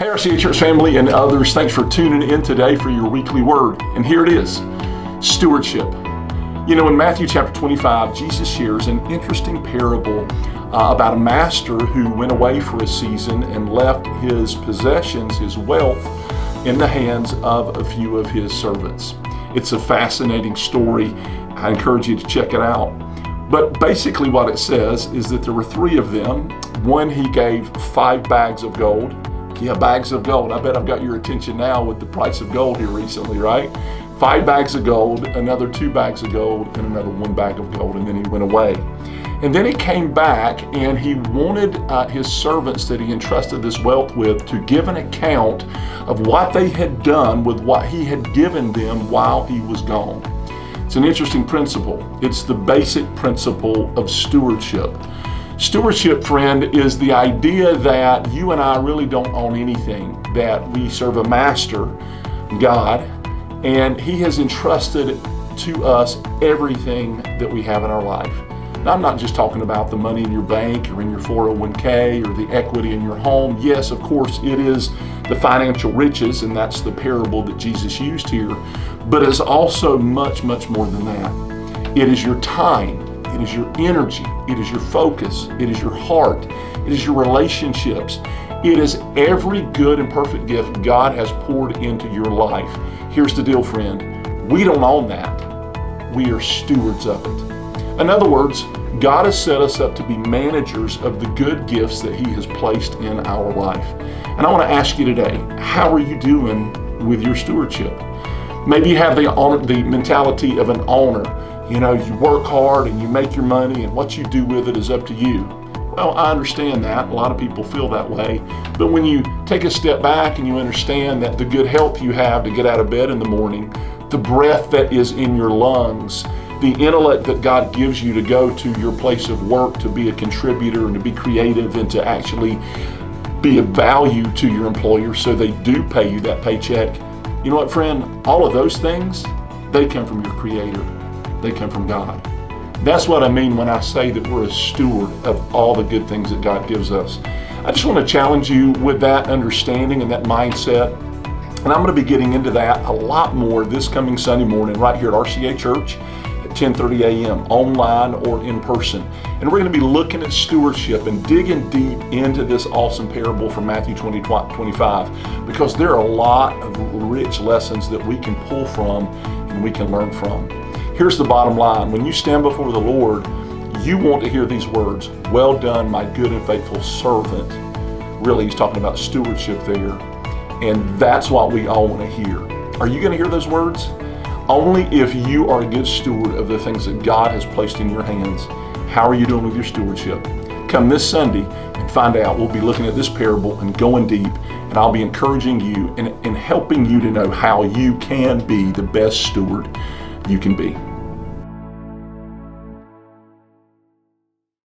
Hey, RCA Church family and others, thanks for tuning in today for your weekly word. And here it is, stewardship. You know, in Matthew chapter 25, Jesus shares an interesting parable about a master who went away for a season and left his possessions, his wealth, in the hands of a few of his servants. It's a fascinating story. I encourage you to check it out. But basically what it says is that there were three of them. One, he gave 5 bags of gold. Yeah, bags of gold. I bet I've got your attention now with the price of gold here recently, right? 5 bags of gold, another 2 bags of gold, and another 1 bag of gold, and then he went away. And then he came back and he wanted his servants that he entrusted this wealth with to give an account of what they had done with what he had given them while he was gone. It's an interesting principle. It's the basic principle of stewardship. Stewardship, friend, is the idea that you and I really don't own anything, that we serve a master, God, and he has entrusted to us everything that we have in our life. Now, I'm not just talking about the money in your bank or in your 401k or the equity in your home. Yes, of course, it is the financial riches, and that's the parable that Jesus used here, but it's also much, much more than that. It is your time. It is your energy, it is your focus, it is your heart, it is your relationships. It is every good and perfect gift God has poured into your life. Here's the deal, friend. We don't own that. We are stewards of it. In other words, God has set us up to be managers of the good gifts that he has placed in our life. And I want to ask you today, how are you doing with your stewardship? Maybe you have the mentality of an owner. You know, you work hard and you make your money, and what you do with it is up to you. Well, I understand that. A lot of people feel that way. But when you take a step back and you understand that the good health you have to get out of bed in the morning, the breath that is in your lungs, the intellect that God gives you to go to your place of work, to be a contributor and to be creative and to actually be of value to your employer so they do pay you that paycheck. You know what, friend? All of those things, they come from your Creator. They come from God. That's what I mean when I say that we're a steward of all the good things that God gives us. I just want to challenge you with that understanding and that mindset. And I'm going to be getting into that a lot more this coming Sunday morning right here at RCA Church at 10:30 a.m. online or in person. And we're going to be looking at stewardship and digging deep into this awesome parable from Matthew 25 because there are a lot of rich lessons that we can pull from and we can learn from. Here's the bottom line. When you stand before the Lord, you want to hear these words, "Well done, my good and faithful servant." Really, he's talking about stewardship there. And that's what we all want to hear. Are you going to hear those words? Only if you are a good steward of the things that God has placed in your hands. How are you doing with your stewardship? Come this Sunday and find out. We'll be looking at this parable and going deep, and I'll be encouraging you and helping you to know how you can be the best steward you can be.